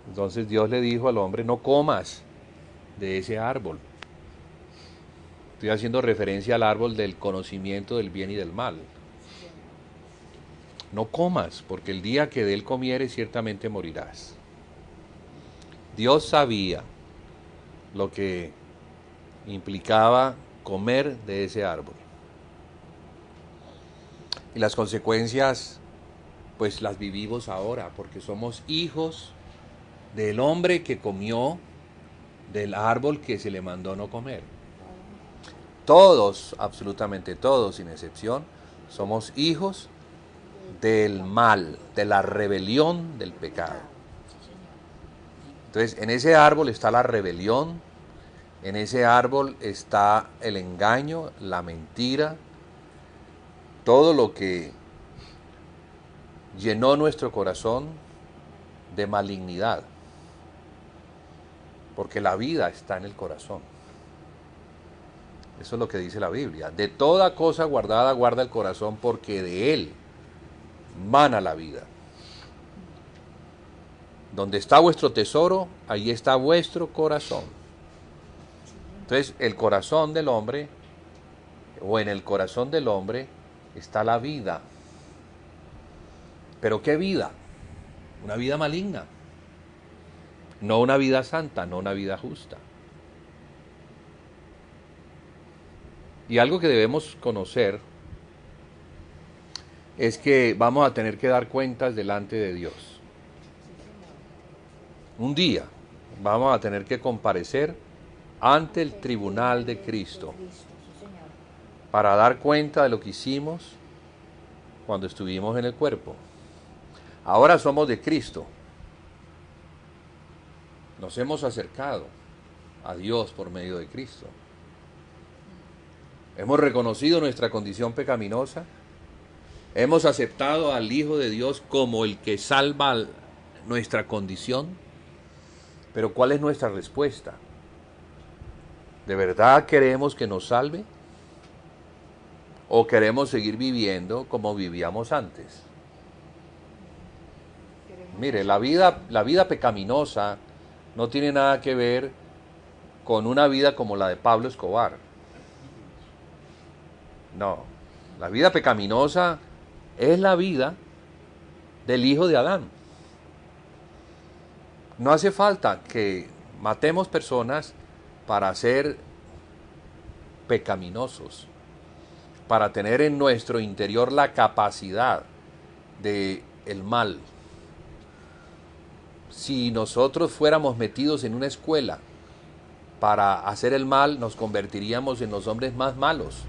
Entonces Dios le dijo al hombre, no comas de ese árbol. Estoy haciendo referencia al árbol del conocimiento del bien y del mal. No comas, porque el día que de él comieres ciertamente morirás. Dios sabía lo que implicaba comer de ese árbol. Y las consecuencias, pues las vivimos ahora, porque somos hijos del hombre que comió del árbol que se le mandó no comer. Todos, absolutamente todos, sin excepción, somos hijos del mal, de la rebelión del pecado. Entonces, en ese árbol está la rebelión, en ese árbol está el engaño, la mentira, todo lo que llenó nuestro corazón de malignidad, porque la vida está en el corazón. Eso es lo que dice la Biblia. De toda cosa guardada guarda el corazón, porque de él mana la vida. Donde está vuestro tesoro, ahí está vuestro corazón. Entonces, el corazón del hombre, o en el corazón del hombre, está la vida. ¿Pero qué vida? Una vida maligna. No una vida santa, no una vida justa. Y algo que debemos conocer es que vamos a tener que dar cuentas delante de Dios. Un día vamos a tener que comparecer ante el tribunal de Cristo para dar cuenta de lo que hicimos cuando estuvimos en el cuerpo. Ahora somos de Cristo. Nos hemos acercado a Dios por medio de Cristo. Hemos reconocido nuestra condición pecaminosa. Hemos aceptado al Hijo de Dios como el que salva nuestra condición. Pero ¿cuál es nuestra respuesta? ¿De verdad queremos que nos salve? ¿O queremos seguir viviendo como vivíamos antes? Mire, la vida pecaminosa no tiene nada que ver con una vida como la de Pablo Escobar. No, la vida pecaminosa es la vida del hijo de Adán. No hace falta que matemos personas para ser pecaminosos, para tener en nuestro interior la capacidad de el mal. Si nosotros fuéramos metidos en una escuela para hacer el mal, nos convertiríamos en los hombres más malos.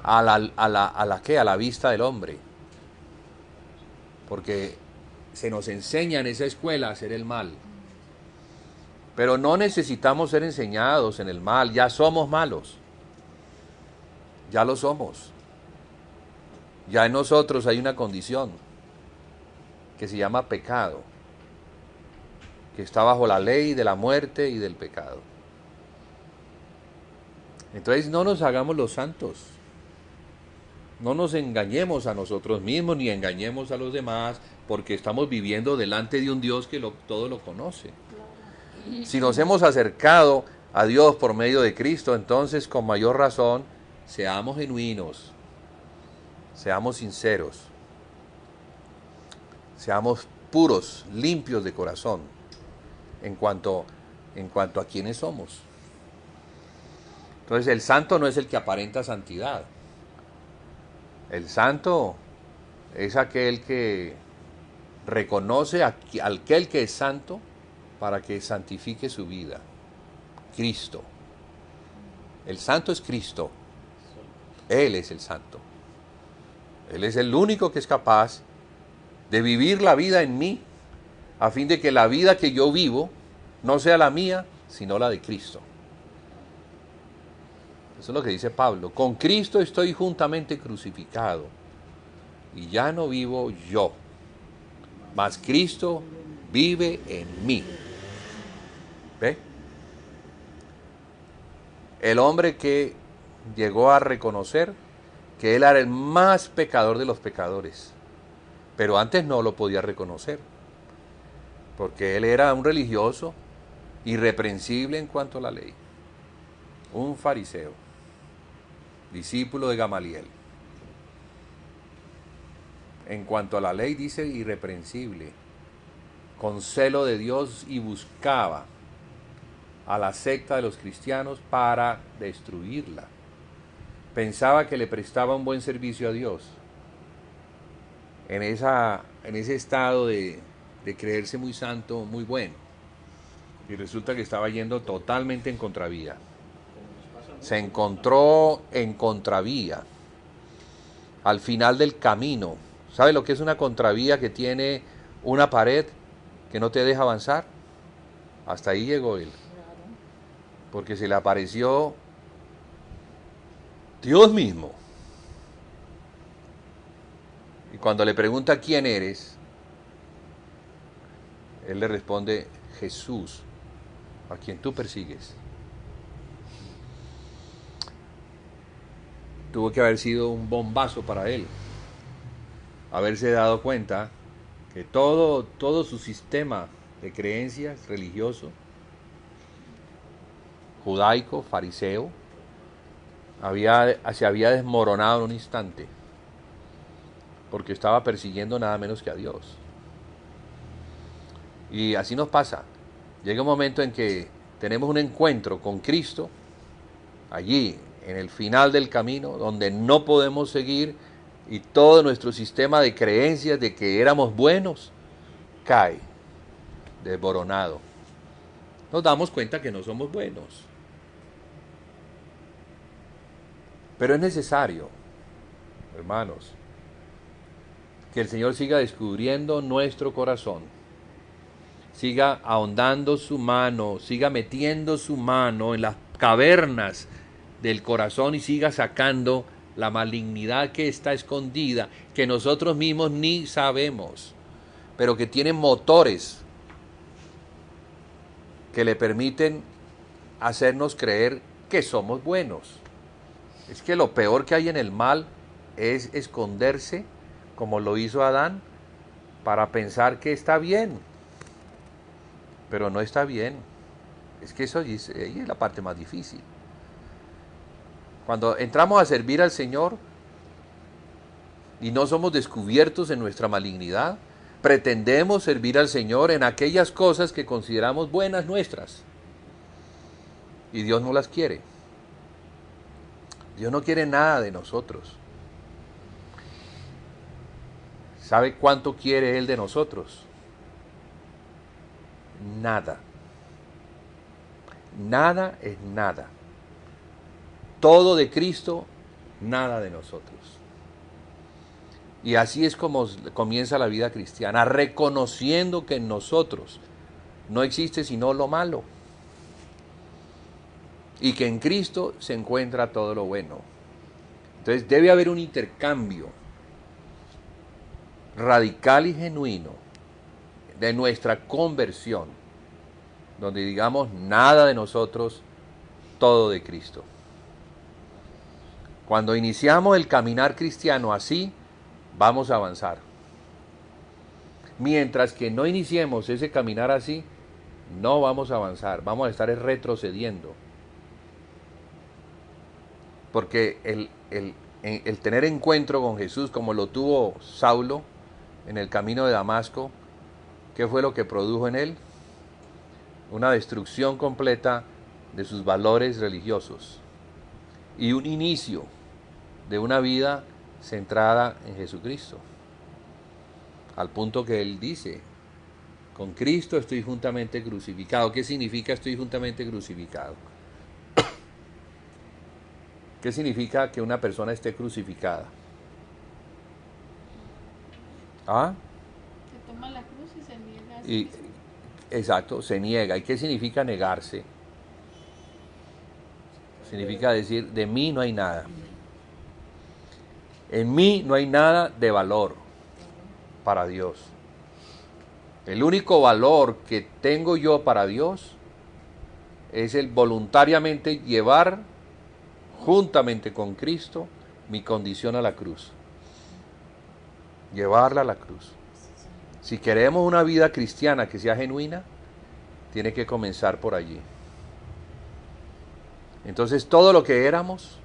¿A la qué? A la vista del hombre. Porque se nos enseña en esa escuela a hacer el mal. Pero no necesitamos ser enseñados en el mal, ya somos malos. Ya lo somos. Ya en nosotros hay una condición que se llama pecado, que está bajo la ley de la muerte y del pecado. Entonces no nos hagamos los santos. No nos engañemos a nosotros mismos ni engañemos a los demás, porque estamos viviendo delante de un Dios que todo lo conoce. Si nos hemos acercado a Dios por medio de Cristo, entonces con mayor razón, seamos genuinos, seamos sinceros, seamos puros, limpios de corazón en cuanto a quiénes somos. Entonces el santo no es el que aparenta santidad. El santo es aquel que reconoce a aquel que es santo para que santifique su vida. Cristo. El santo es Cristo. Él es el santo. Él es el único que es capaz de vivir la vida en mí, a fin de que la vida que yo vivo no sea la mía, sino la de Cristo. Eso es lo que dice Pablo. Con Cristo estoy juntamente crucificado, y ya no vivo yo, mas Cristo vive en mí. ¿Ve? El hombre que llegó a reconocer que él era el más pecador de los pecadores, pero antes no lo podía reconocer. porque él era un religioso irreprensible en cuanto a la ley, un fariseo, discípulo de Gamaliel. En cuanto a la ley dice irreprensible, con celo de Dios, y buscaba a la secta de los cristianos para destruirla. Pensaba que le prestaba un buen servicio a Dios. En ese estado de creerse muy santo, muy bueno. Y resulta que estaba yendo totalmente en contravía. Se encontró en contravía. Al final del camino. ¿Sabe lo que es una contravía que tiene una pared que no te deja avanzar? Hasta ahí llegó él. Porque se le apareció Dios mismo. Y cuando le pregunta quién eres, él le responde: Jesús, a quien tú persigues. Tuvo que haber sido un bombazo para él, haberse dado cuenta que todo su sistema de creencias religioso, judaico, fariseo, se había desmoronado en un instante, porque estaba persiguiendo nada menos que a Dios. Y así nos pasa. Llega un momento en que tenemos un encuentro con Cristo, allí, en el final del camino, donde no podemos seguir, y todo nuestro sistema de creencias de que éramos buenos cae, desboronado. Nos damos cuenta que no somos buenos. Pero es necesario, hermanos, que el Señor siga descubriendo nuestro corazón, siga ahondando su mano, siga metiendo su mano en las cavernas del corazón y siga sacando la malignidad que está escondida, que nosotros mismos ni sabemos, pero que tiene motores que le permiten hacernos creer que somos buenos. Es que lo peor que hay en el mal es esconderse, como lo hizo Adán, para pensar que está bien, pero no está bien. Es que eso es la parte más difícil. Cuando entramos a servir al Señor y no somos descubiertos en nuestra malignidad, pretendemos servir al Señor en aquellas cosas que consideramos buenas nuestras, y Dios no las quiere. Dios no quiere nada de nosotros. ¿Sabe cuánto quiere Él de nosotros? Nada. Nada es nada. Todo de Cristo, nada de nosotros. Y así es como comienza la vida cristiana, reconociendo que en nosotros no existe sino lo malo, y que en Cristo se encuentra todo lo bueno. Entonces debe haber un intercambio radical y genuino de nuestra conversión, donde digamos nada de nosotros, todo de Cristo. Cuando iniciamos el caminar cristiano así, vamos a avanzar. Mientras que no iniciemos ese caminar así, no vamos a avanzar, vamos a estar retrocediendo. Porque el tener encuentro con Jesús, como lo tuvo Saulo en el camino de Damasco, ¿qué fue lo que produjo en él? Una destrucción completa de sus valores religiosos y un inicio de una vida centrada en Jesucristo, al punto que él dice: con Cristo estoy juntamente crucificado. ¿Qué significa estoy juntamente crucificado? ¿Qué significa que una persona esté crucificada? ¿Ah? Se toma la cruz y se niega a sí mismo. Exacto, se niega. ¿Y qué significa negarse? Significa decir: de mí no hay nada. En mí no hay nada de valor para Dios. El único valor que tengo yo para Dios es el voluntariamente llevar juntamente con Cristo mi condición a la cruz. Llevarla a la cruz. Si queremos una vida cristiana que sea genuina, tiene que comenzar por allí. Entonces todo lo que éramos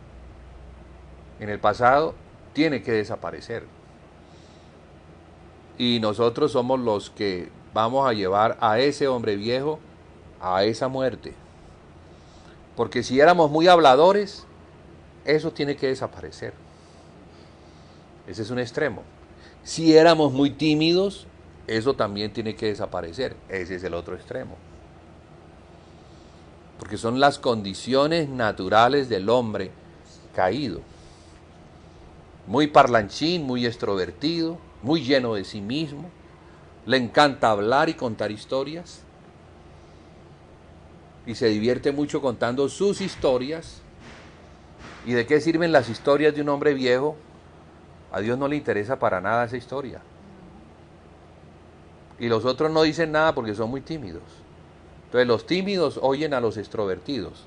en el pasado tiene que desaparecer. Y nosotros somos los que vamos a llevar a ese hombre viejo a esa muerte. Porque si éramos muy habladores, eso tiene que desaparecer. Ese es un extremo. Si éramos muy tímidos, eso también tiene que desaparecer. Ese es el otro extremo. Porque son las condiciones naturales del hombre caído. Muy parlanchín, muy extrovertido, muy lleno de sí mismo. Le encanta hablar y contar historias. Y se divierte mucho contando sus historias. ¿Y de qué sirven las historias de un hombre viejo? A Dios no le interesa para nada esa historia. Y los otros no dicen nada porque son muy tímidos. Entonces los tímidos oyen a los extrovertidos.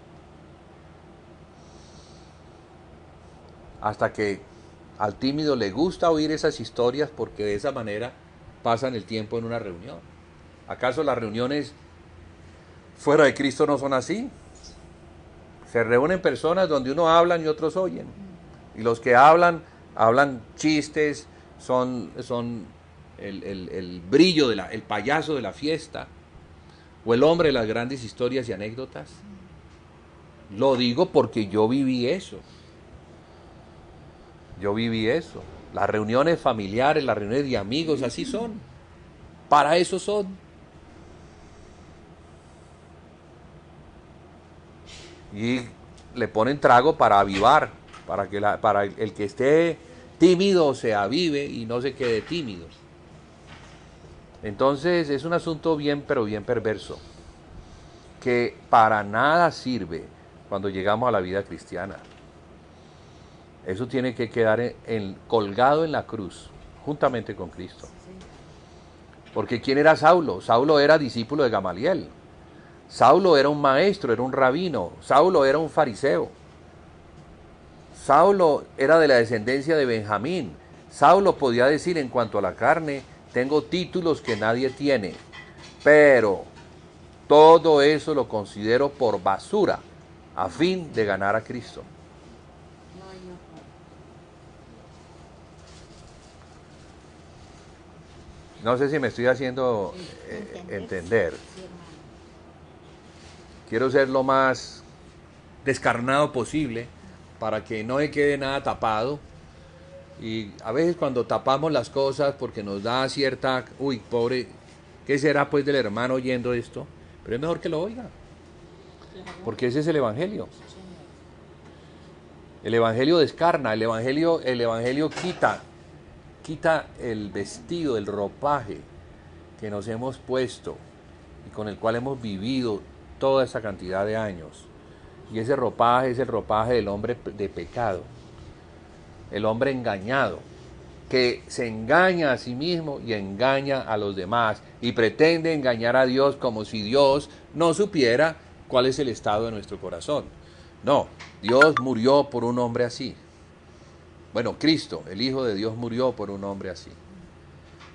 Hasta que al tímido le gusta oír esas historias porque de esa manera pasan el tiempo en una reunión. ¿Acaso las reuniones fuera de Cristo no son así? Se reúnen personas donde uno habla y otros oyen. Y los que hablan chistes, son el brillo, el payaso de la fiesta, o el hombre de las grandes historias y anécdotas. Lo digo porque yo viví eso. Yo viví eso. Las reuniones familiares, las reuniones de amigos, así son. Para eso son. Y le ponen trago para avivar, para el que esté tímido se avive y no se quede tímido. Entonces es un asunto bien, pero bien perverso, que para nada sirve cuando llegamos a la vida cristiana. Eso tiene que quedar colgado en la cruz, juntamente con Cristo. Porque ¿quién era Saulo? Saulo era discípulo de Gamaliel. Saulo era un maestro, era un rabino. Saulo era un fariseo. Saulo era de la descendencia de Benjamín. Saulo podía decir en cuanto a la carne, tengo títulos que nadie tiene, pero todo eso lo considero por basura a fin de ganar a Cristo. No sé si me estoy haciendo entender. Quiero ser lo más descarnado posible para que no me quede nada tapado. Y a veces cuando tapamos las cosas porque nos da cierta, uy, pobre, ¿qué será pues del hermano oyendo esto? Pero es mejor que lo oiga, porque ese es el Evangelio. El Evangelio descarna, el Evangelio quita el vestido, el ropaje que nos hemos puesto y con el cual hemos vivido toda esa cantidad de años. Y ese ropaje es el ropaje del hombre de pecado, el hombre engañado, que se engaña a sí mismo y engaña a los demás y pretende engañar a Dios como si Dios no supiera cuál es el estado de nuestro corazón. No, Dios murió por un hombre así. Bueno, Cristo, el Hijo de Dios, murió por un hombre así.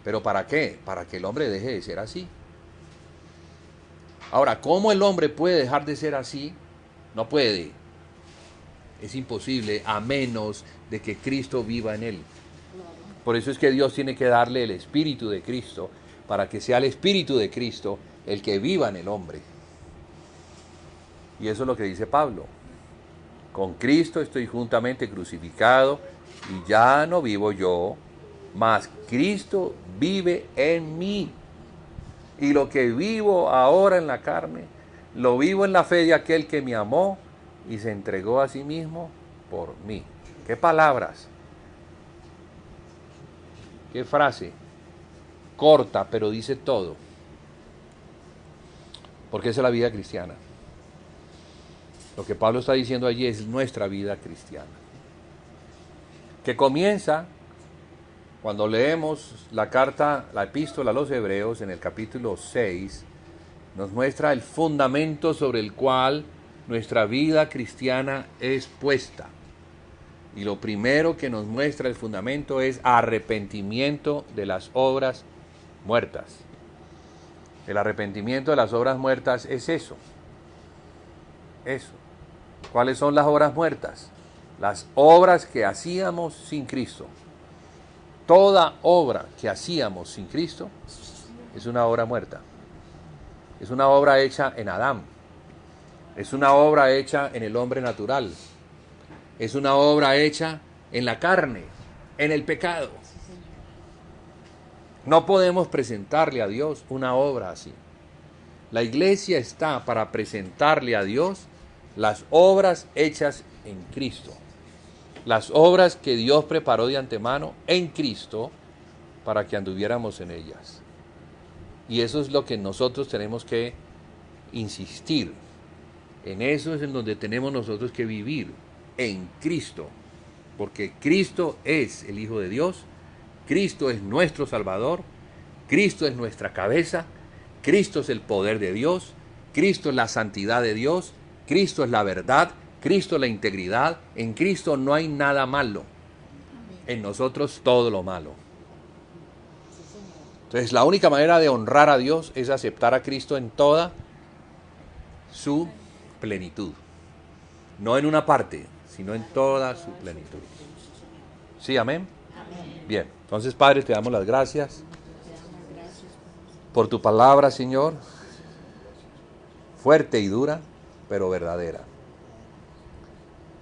¿Pero para qué? Para que el hombre deje de ser así. Ahora, ¿cómo el hombre puede dejar de ser así? No puede. Es imposible a menos de que Cristo viva en él. Por eso es que Dios tiene que darle el Espíritu de Cristo, para que sea el Espíritu de Cristo el que viva en el hombre. Y eso es lo que dice Pablo. Con Cristo estoy juntamente crucificado y ya no vivo yo, mas Cristo vive en mí. Y lo que vivo ahora en la carne, lo vivo en la fe de aquel que me amó y se entregó a sí mismo por mí. ¿Qué palabras? ¿Qué frase? Corta, pero dice todo. Porque esa es la vida cristiana. Lo que Pablo está diciendo allí es nuestra vida cristiana. Que comienza cuando leemos la carta, la epístola a los Hebreos en el capítulo 6, nos muestra el fundamento sobre el cual nuestra vida cristiana es puesta. Y lo primero que nos muestra el fundamento es arrepentimiento de las obras muertas. El arrepentimiento de las obras muertas es eso. Eso. ¿Cuáles son las obras muertas? Las obras que hacíamos sin Cristo. Toda obra que hacíamos sin Cristo es una obra muerta. Es una obra hecha en Adán. Es una obra hecha en el hombre natural. Es una obra hecha en la carne, en el pecado. No podemos presentarle a Dios una obra así. La iglesia está para presentarle a Dios las obras hechas en Cristo. Las obras que Dios preparó de antemano en Cristo para que anduviéramos en ellas. Y eso es lo que nosotros tenemos que insistir. En eso es en donde tenemos nosotros que vivir, en Cristo. Porque Cristo es el Hijo de Dios, Cristo es nuestro Salvador, Cristo es nuestra cabeza, Cristo es el poder de Dios, Cristo es la santidad de Dios, Cristo es la verdad, Cristo es la integridad. En Cristo no hay nada malo, en nosotros todo lo malo. Entonces la única manera de honrar a Dios es aceptar a Cristo en toda su plenitud. No en una parte, sino en toda su plenitud. ¿Sí, amén? Bien, entonces Padre, te damos las gracias por tu palabra, Señor, fuerte y dura, pero verdadera.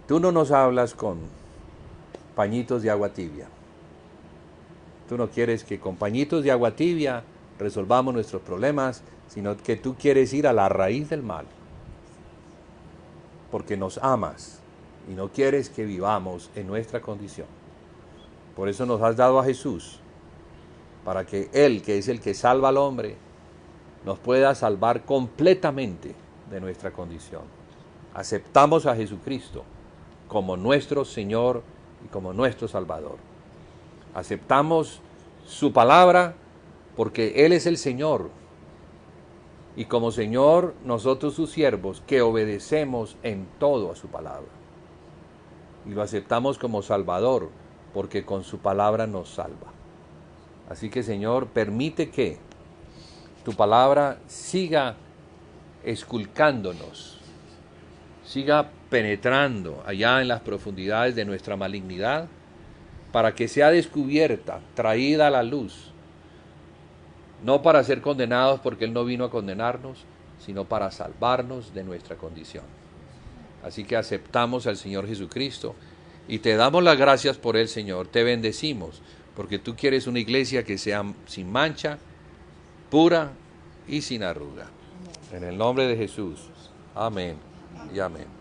Tú no nos hablas con pañitos de agua tibia. Tú no quieres que con pañitos de agua tibia resolvamos nuestros problemas, sino que tú quieres ir a la raíz del mal. Porque nos amas y no quieres que vivamos en nuestra condición. Por eso nos has dado a Jesús, para que Él, que es el que salva al hombre, nos pueda salvar completamente de nuestra condición. Aceptamos a Jesucristo como nuestro Señor y como nuestro Salvador. Aceptamos su palabra porque Él es el Señor. Y como Señor, nosotros sus siervos, que obedecemos en todo a su palabra. Y lo aceptamos como Salvador, porque con su palabra nos salva. Así que, Señor, permite que tu palabra siga esculcándonos, siga penetrando allá en las profundidades de nuestra malignidad, para que sea descubierta, traída a la luz, no para ser condenados porque Él no vino a condenarnos, sino para salvarnos de nuestra condición. Así que aceptamos al Señor Jesucristo y te damos las gracias por Él, Señor. Te bendecimos porque tú quieres una iglesia que sea sin mancha, pura y sin arruga. En el nombre de Jesús. Amén y amén.